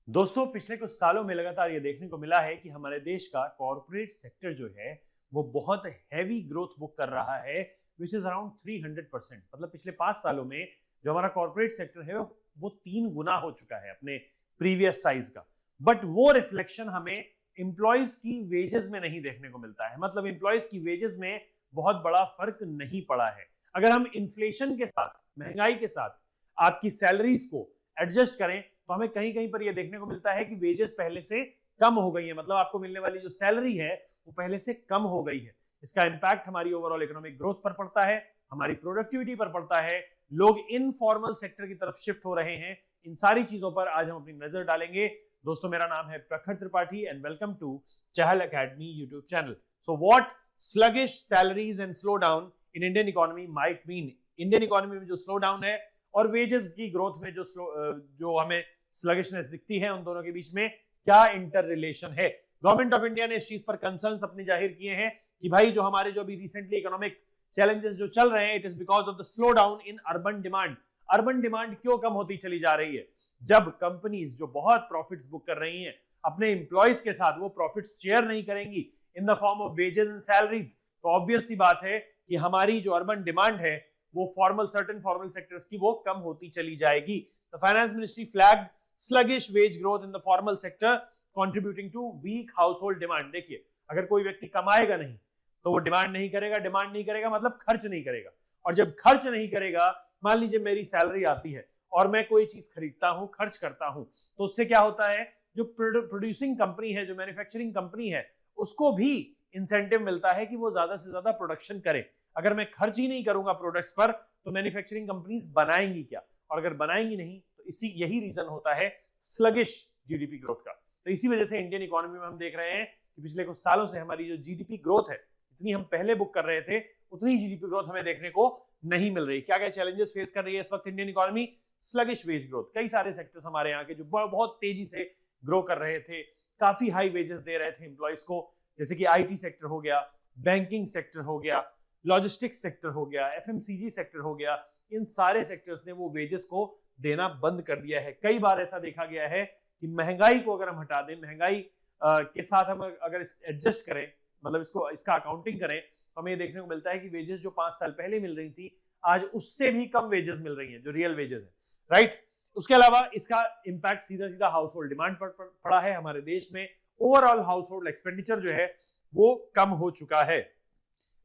दोस्तों, पिछले कुछ सालों में लगातार ये देखने को मिला है कि हमारे देश का कॉर्पोरेट सेक्टर जो है वो बहुत हैवी ग्रोथ बुक कर रहा है, विच इज अराउंड 300%। मतलब पिछले 5 सालों में जो हमारा कॉर्पोरेट सेक्टर है वो 3 गुना हो चुका है अपने प्रीवियस साइज का। बट वो रिफ्लेक्शन हमें एम्प्लॉयज की वेजेस में नहीं देखने को मिलता है। मतलब एम्प्लॉयज की वेजेस में बहुत बड़ा फर्क नहीं पड़ा है। अगर हम इन्फ्लेशन के साथ, महंगाई के साथ आपकी सैलरीज को एडजस्ट करें तो हमें कहीं कहीं पर यह देखने को मिलता है कि वेजेस पहले से कम हो गई है। मतलब आपको मिलने वाली जो सैलरी है वो पहले से कम हो गई है। इसका इंपैक्ट हमारी ओवरऑल इकोनॉमिक ग्रोथ पर पड़ता है, हमारी प्रोडक्टिविटी पर पड़ता है, लोग इनफॉर्मल सेक्टर की तरफ शिफ्ट हो रहे हैं। इन सारी चीजों पर आज हम अपनी नजर डालेंगे। दोस्तों, मेरा नाम है Prakhar Tripathi and welcome to Chahal academy YouTube channel. So what sluggish salaries and slow down in Indian economy might mean. Indian economy में जो स्लो डाउन है और वेजेस की ग्रोथ में जो हमें स्लगिशनेस दिखती है, उन दोनों के बीच में क्या इंटर रिलेशन है। गवर्नमेंट ऑफ इंडिया ने इस चीज पर कंसर्न्स अपने जाहिर किए हैं कि भाई जो हमारे जो अभी रिसेंटली इकोनॉमिक चैलेंजेस जो चल रहे हैं, it is because of the slow down in urban demand. Urban demand क्यों कम होती चली जा रही है? जब कंपनीज जो बहुत प्रॉफिट्स बुक कर रही हैं अपने एम्प्लॉयज के साथ, वो प्रॉफिट्स शेयर नहीं करेंगी in the form of wages and salaries, तो ऑब्वियस सी बात है कि हमारी जो अर्बन डिमांड है वो सर्टेन फॉर्मल सेक्टर्स की वो कम होती चली जाएगी। The finance ministry flagged sluggish wage growth in the formal sector contributing to weak household demand। देखिए, अगर कोई व्यक्ति कमाएगा नहीं तो वो डिमांड नहीं करेगा मतलब खर्च नहीं करेगा। और जब खर्च नहीं करेगा, मान लीजिए मेरी सैलरी आती है और मैं कोई चीज खरीदता हूं, खर्च करता हूं, तो उससे क्या होता है, जो प्रोड्यूसिंग कंपनी है, जो मैन्युफैक्चरिंग कंपनी है, उसको भी इंसेंटिव मिलता है कि वो ज्यादा से ज्यादा प्रोडक्शन करे। अगर मैं खर्च ही नहीं करूंगा प्रोडक्ट्स पर तो मैन्युफैक्चरिंग कंपनीज बनाएंगी क्या? और अगर बनाएंगी नहीं तो यही रीजन होता है स्लगिश जीडीपी ग्रोथ का। तो इसी वजह से इंडियन इकोनॉमी में हम देख रहे हैं कि पिछले कुछ सालों से हमारी जो जीडीपी ग्रोथ है, जितनी हम पहले बुक कर रहे थे उतनी जीडीपी ग्रोथ हमें देखने को नहीं मिल रही। क्या क्या चैलेंजेस फेस कर रही है इस वक्त Indian economy? Sluggish wage growth. कई सारे सेक्टर्स हमारे यहाँ के जो बहुत तेजी से ग्रो कर रहे थे, काफी हाई वेजेस दे रहे थे एम्प्लॉयज को, जैसे कि आईटी सेक्टर हो गया, बैंकिंग सेक्टर हो गया, लॉजिस्टिक्स सेक्टर हो गया, एफएमसीजी सेक्टर हो गया, इन सारे सेक्टर्स ने वो वेजेस को देना बंद कर दिया है। कई बार ऐसा देखा गया है कि महंगाई को अगर हम हटा दें, महंगाई के साथ हम अगर एडजस्ट करें, मतलब इसका अकाउंटिंग करें, तो हमें ये देखने को मिलता है कि वेजेस जो 5 साल पहले मिल रही थी, आज उससे भी कम वेजेस मिल रही हैं, जो रियल वेजेस है, राइट। उसके अलावा इसका इंपैक्ट सीधा सीधा हाउस होल्ड डिमांड पर पड़ा है। हमारे देश में ओवरऑल हाउस होल्ड एक्सपेंडिचर जो है वो कम हो चुका है।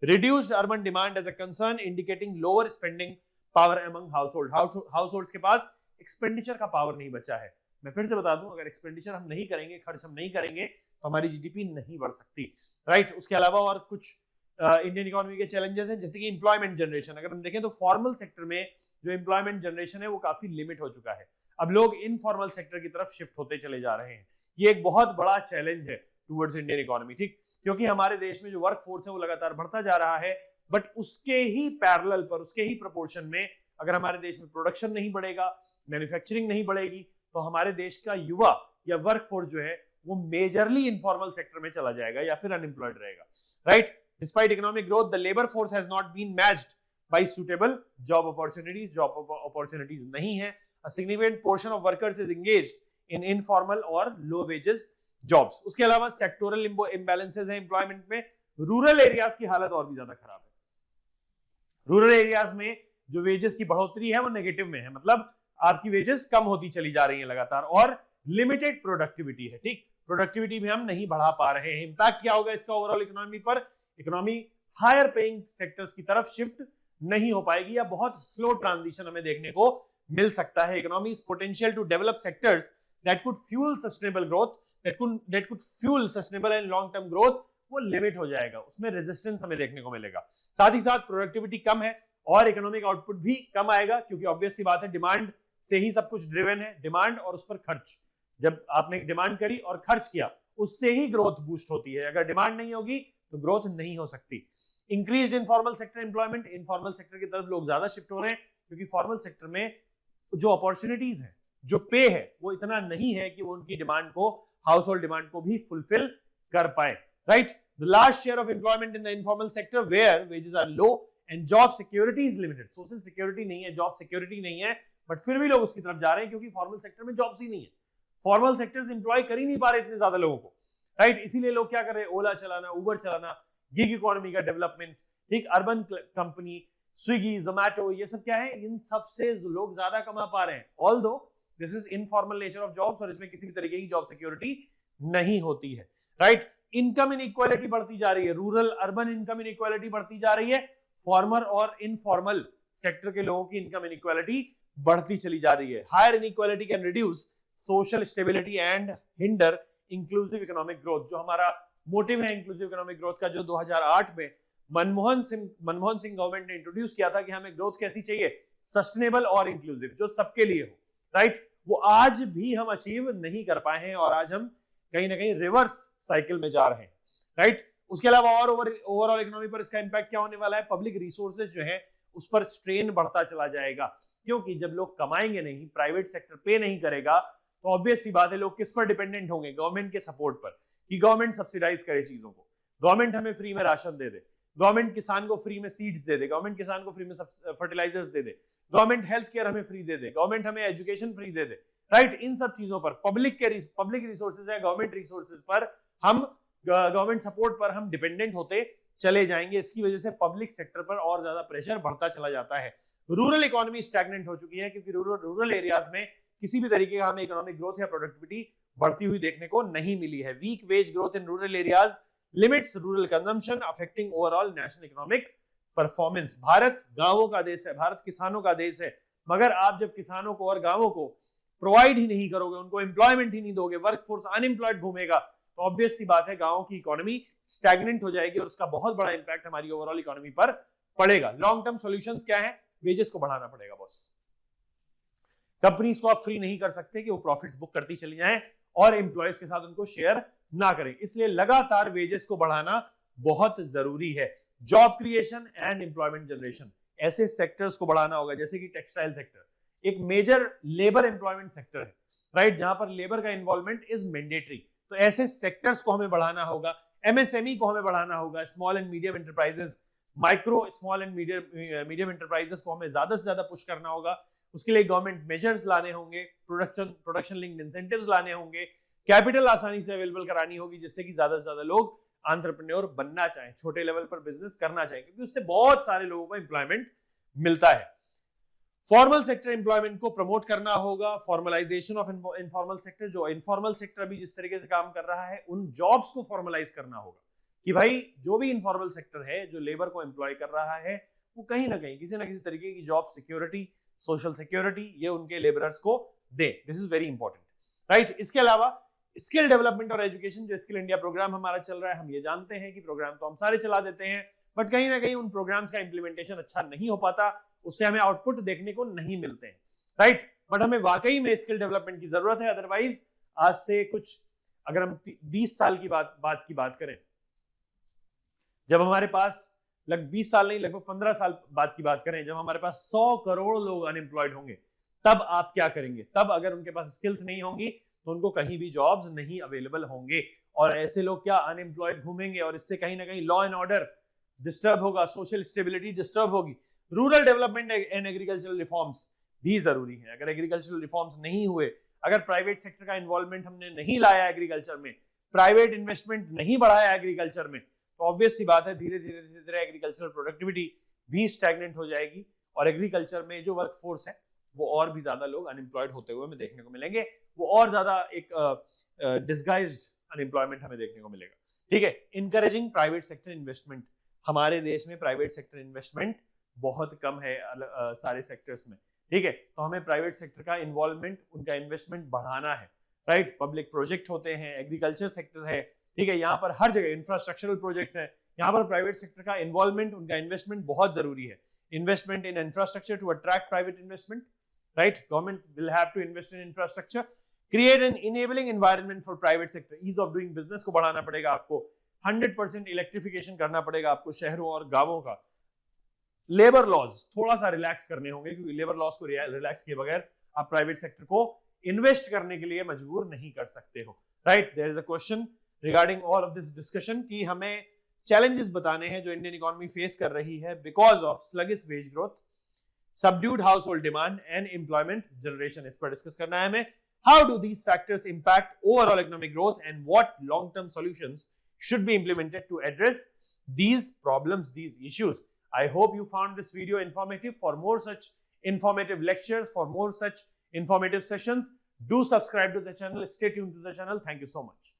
Reduced urban demand as a concern indicating lower spending power among households के पास एक्सपेंडिचर का पावर नहीं बचा है। मैं फिर से बता दूं, अगर एक्सपेंडिचर हम नहीं करेंगे, खर्च हम नहीं करेंगे, तो हमारी जीडीपी नहीं बढ़ सकती, राइट। उसके अलावा और कुछ इंडियन इकोनॉमी के चैलेंजेस हैं, जैसे कि एम्प्लॉयमेंट जनरेशन। अगर हम देखें तो फॉर्मल सेक्टर में जो एम्प्लॉयमेंट जनरेशन है वो काफी लिमिट हो चुका है। अब लोग इनफॉर्मल सेक्टर की तरफ शिफ्ट होते चले जा रहे हैं। ये एक बहुत बड़ा चैलेंज है टूवर्ड्स इंडियन इकोनॉमी, ठीक, क्योंकि हमारे देश में जो वर्क फोर्स है वो लगातार बढ़ता जा रहा है, बट उसके ही पैरेलल पर, उसके ही प्रोपोर्शन में अगर हमारे देश में प्रोडक्शन नहीं बढ़ेगा, मैन्युफैक्चरिंग नहीं बढ़ेगी, तो हमारे देश का युवा या वर्क फोर्स जो है वो मेजरली इनफॉर्मल सेक्टर में चला जाएगा या फिर अनएम्प्लॉयड रहेगा, right. Despite economic growth, the labour force has not been matched by suitable job opportunities. Job opportunities नहीं है। A significant portion of workers is engaged in informal और लो वेजेस जॉब्स। उसके अलावा सेक्टोरल इंबैलेंसेस हैं employment में। Rural areas की हालत और भी ज्यादा खराब है। रूरल एरियाज में जो वेजेस की बढ़ोतरी है वो नेगेटिव में है, मतलब आपकी वेजेस कम होती चली जा रही है लगातार, और लिमिटेड प्रोडक्टिविटी है, ठीक। प्रोडक्टिविटी भी हम नहीं बढ़ा पा रहे हैं। इंपैक्ट क्या होगा इसका ओवरऑल इकोनॉमी पर? इकोनॉमी हायर पेइंग सेक्टर्स की तरफ शिफ्ट नहीं हो पाएगी, या बहुत स्लो ट्रांजिशन हमें देखने को मिल सकता है। Economy's potential to develop sectors that could fuel sustainable growth, that could fuel sustainable and long term growth, वो लिमिट हो जाएगा, उसमें रेजिस्टेंस हमें देखने को मिलेगा। साथ ही साथ प्रोडक्टिविटी कम है और इकोनॉमिक आउटपुट भी कम आएगा, क्योंकि ऑब्वियस सी बात है डिमांड से ही सब कुछ ड्रिवन है, डिमांड और उस पर खर्च। जब आपने डिमांड करी और खर्च किया, उससे ही ग्रोथ बूस्ट होती है। अगर डिमांड नहीं होगी तो ग्रोथ नहीं हो सकती। Increased informal sector employment, informal sector की तरफ लोग ज्यादा शिफ्ट हो रहे हैं, क्योंकि फॉर्मल सेक्टर में जो अपॉर्चुनिटीज है, जो पे है, वो इतना नहीं है कि वो उनकी डिमांड को, हाउस होल्ड डिमांड को भी फुलफिल कर पाए, right. The large share of employment in the informal sector where wages are low and job security is limited. Social security नहीं है, जॉब सिक्योरिटी नहीं है, बट फिर भी लोग उसकी तरफ जा रहे हैं क्योंकि फॉर्मल सेक्टर में जॉब्स ही नहीं है। फॉर्मल सेक्टर्स इंप्लॉय कर ही नहीं पा रहे इतने ज्यादा लोगों को, राइट। इसीलिए लोग क्या कर रहे हैं, ओला चलाना, उबर चलाना, गिग इकोनॉमी का डेवलपमेंट, ठीक, अर्बन कंपनी, स्विगी, जोमैटो, ये सब क्या है, इन सब से लोग ज्यादा कमा पा रहे हैं। Although this is informal nature of jobs और इसमें किसी भी तरीके की जॉब सिक्योरिटी नहीं होती है, राइट। इनकम इनइक्वालिटी बढ़ती जा रही है, रूरल अर्बन इनकम इनइक्वालिटी बढ़ती जा रही है, फॉर्मल और इनफॉर्मल सेक्टर के लोगों की इनकम इनइक्वालिटी बढ़ती चली जा रही है। Higher inequality can reduce social stability and hinder inclusive economic growth. जो हमारा मोटिव है इंक्लूसिव इकोनॉमिक ग्रोथ का, जो 2008 में मनमोहन सिंह गवर्नमेंट ने इंट्रोड्यूस किया था कि हमें ग्रोथ कैसी चाहिए, सस्टेनेबल और इंक्लूसिव, जो सबके लिए हो, राइट, वो आज भी हम अचीव नहीं कर पाए हैं और आज हम कहीं ना कहीं रिवर्स साइकिल में जा रहे हैं, राइट। उसके अलावा और ओवरऑल इकोनॉमी पर इसका इंपैक्ट क्या होने वाला है, पब्लिक रिसोर्सेज जो है उस पर स्ट्रेन बढ़ता चला जाएगा, क्योंकि जब लोग कमाएंगे नहीं, प्राइवेट सेक्टर पे नहीं करेगा, तो ऑब्वियस सी बात है लोग किस पर डिपेंडेंट होंगे, गवर्नमेंट के सपोर्ट पर, कि गवर्नमेंट सब्सिडाइज करे चीजों को, गवर्नमेंट हमें फ्री में राशन दे दे, गवर्नमेंट किसान को फ्री में सीड्स दे दे, गवर्नमेंट किसान को फ्री में फर्टिलाइजर्स दे दे, गवर्नमेंट हेल्थ केयर हमें फ्री दे दे, गवर्नमेंट हमें एजुकेशन फ्री दे दे, राइट। इन सब चीजों पर पब्लिक रिसोर्सेज है, गवर्नमेंट रिसोर्सेज पर हम, गवर्नमेंट सपोर्ट पर हम डिपेंडेंट होते चले जाएंगे। इसकी वजह से पब्लिक सेक्टर पर और ज्यादा प्रेशर बढ़ता चला जाता है। रूरल इकोनॉमी स्टैग्नेंट हो चुकी है, क्योंकि रूरल एरियाज में किसी भी तरीके का हमें इकोनॉमिक ग्रोथ या प्रोडक्टिविटी बढ़ती हुई देखने को नहीं मिली है। Weak wage growth in rural areas limits rural consumption affecting overall national economic performance. Bharat गांवों का देश है, भारत किसानों का देश है, मगर आप जब किसानों को और गांवों को प्रोवाइड ही नहीं करोगे, उनको एम्प्लॉयमेंट ही नहीं दोगे, वर्कफोर्स अनएम्प्लॉयड घूमेगा, तो ऑब्वियस सी बात है गांवों की इकोनॉमी स्टैग्नेंट हो जाएगी और उसका बहुत बड़ा इंपैक्ट हमारी ओवरऑल इकोनॉमी पर पड़ेगा। लॉन्ग टर्म सॉल्यूशंस क्या है, वेजेस को बढ़ाना पड़ेगा बॉस। कंपनीज को आप फ्री नहीं कर सकते कि वो प्रॉफिट्स बुक करती चली जाएं और एम्प्लॉयज के साथ उनको शेयर ना करें, इसलिए लगातार वेजेस को बढ़ाना बहुत जरूरी है। Job creation and employment generation, ऐसे सेक्टर्स को बढ़ाना होगा जैसे कि टेक्सटाइल सेक्टर एक मेजर लेबर एम्प्लॉयमेंट सेक्टर है, राइट, जहां पर लेबर का इन्वॉल्वमेंट इज मैंडेटरी, तो ऐसे सेक्टर्स को हमें बढ़ाना होगा। एमएसएमई को हमें बढ़ाना होगा, small and medium enterprises, micro small and medium enterprises को हमें ज्यादा से ज्यादा पुश करना होगा। उसके लिए गवर्नमेंट मेजर्स लाने होंगे, प्रोडक्शन लिंक्ड इंसेंटिव्स लाने होंगे, कैपिटल आसानी से अवेलेबल करानी होगी, जिससे कि ज्यादा से ज्यादा लोग एंटरप्रेन्योर बनना चाहें, छोटे लेवल पर बिजनेस करना चाहें, क्योंकि उससे बहुत सारे लोगों को एम्प्लॉयमेंट मिलता है। फॉर्मल सेक्टर एम्प्लॉयमेंट को प्रमोट करना होगा, फॉर्मलाइजेशन ऑफ इनफॉर्मल सेक्टर, जो इनफॉर्मल सेक्टर भी जिस तरीके से काम कर रहा है उन जॉब्स को फॉर्मलाइज करना होगा, कि भाई जो भी इनफॉर्मल सेक्टर है, जो लेबर को एम्प्लॉय कर रहा है, वो कहीं ना कहीं किसी ना किसी तरीके की जॉब सिक्योरिटी, सोशल सिक्योरिटी ये उनके लेबरर्स को दे। This is very important, right. इसके अलावा स्किल डेवलपमेंट और एजुकेशन, जो स्किल इंडिया प्रोग्राम हमारा चल रहा है, हम ये जानते हैं कि प्रोग्राम तो हम सारे चला देते हैं, बट कहीं ना कहीं उन प्रोग्राम्स का इंप्लीमेंटेशन अच्छा नहीं हो पाता, उससे हमें आउटपुट देखने को नहीं मिलते हैं, राइट। बट हमें वाकई में स्किल डेवलपमेंट की जरूरत है, अदरवाइज आज से कुछ, अगर हम 20 साल की बात करें, जब हमारे पास 20 साल नहीं, लगभग 15 साल बाद की बात करें, जब हमारे पास 100 करोड़ लोग अनएम्प्लॉयड होंगे, तब आप क्या करेंगे? तब अगर उनके पास स्किल्स नहीं होंगी तो उनको कहीं भी जॉब्स नहीं अवेलेबल होंगे, और ऐसे लोग क्या अनएम्प्लॉयड घूमेंगे, और इससे कहीं ना कहीं लॉ एंड ऑर्डर डिस्टर्ब होगा, सोशल स्टेबिलिटी डिस्टर्ब होगी। Rural development and agricultural reforms भी जरूरी है। अगर एग्रीकल्चरल रिफॉर्म्स नहीं हुए, अगर प्राइवेट सेक्टर का इन्वॉल्वमेंट हमने नहीं लाया एग्रीकल्चर में, प्राइवेट इन्वेस्टमेंट नहीं बढ़ाया एग्रीकल्चर में, तो ऑब्वियस सी बात है धीरे धीरे एग्रीकल्चरल प्रोडक्टिविटी भी स्टैग्नेंट हो जाएगी, और एग्रीकल्चर में जो वर्कफोर्स है वो और भी ज्यादा लोग अनएम्प्लॉयड होते हुए हमें देखने को मिलेंगे, वो और ज्यादा एक डिस्गाइज्ड अनएम्प्लॉयमेंट हमें देखने को मिलेगा। ठीक है, इनकरेजिंग प्राइवेट सेक्टर इन्वेस्टमेंट, हमारे देश में प्राइवेट सेक्टर इन्वेस्टमेंट बहुत कम है सारे सेक्टर्स में। ठीक है, तो हमें प्राइवेट सेक्टर का इन्वॉल्वमेंट, उनका इन्वेस्टमेंट बढ़ाना है, राइट। पब्लिक प्रोजेक्ट होते हैं, एग्रीकल्चर सेक्टर है, ठीक है, यहाँ पर हर जगह इंफ्रास्ट्रक्चरल प्रोजेक्ट्स हैं, यहाँ पर प्राइवेट सेक्टर का इन्वॉल्वमेंट, उनका इन्वेस्टमेंट बहुत जरूरी है। Investment in infrastructure to attract private investment, right? Government will have to invest in infrastructure, create an enabling environment for private sector, ease of doing business को बढ़ाना पड़ेगा आपको, 100% इलेक्ट्रिफिकेशन करना पड़ेगा आपको शहरों और गांवों का। लेबर लॉज थोड़ा सा रिलैक्स करने होंगे, क्योंकि लेबर लॉज को रिलैक्स किए बगैर आप प्राइवेट सेक्टर को इन्वेस्ट करने के लिए मजबूर नहीं कर सकते हो, right. There is a question regarding all of this discussion कि हमें चैलेंजेस बताने हैं जो इंडियन इकोनॉमी फेस कर रही है because of sluggish wage growth, subdued household demand and employment generation. इस पर डिस्कस करना है हमें। How do these factors impact overall economic growth, and what long-term solutions should be implemented to address these problems, these issues? I hope you found this video informative. For more such informative lectures, for more such informative sessions, do subscribe to the channel. Stay tuned to the channel. Thank you so much.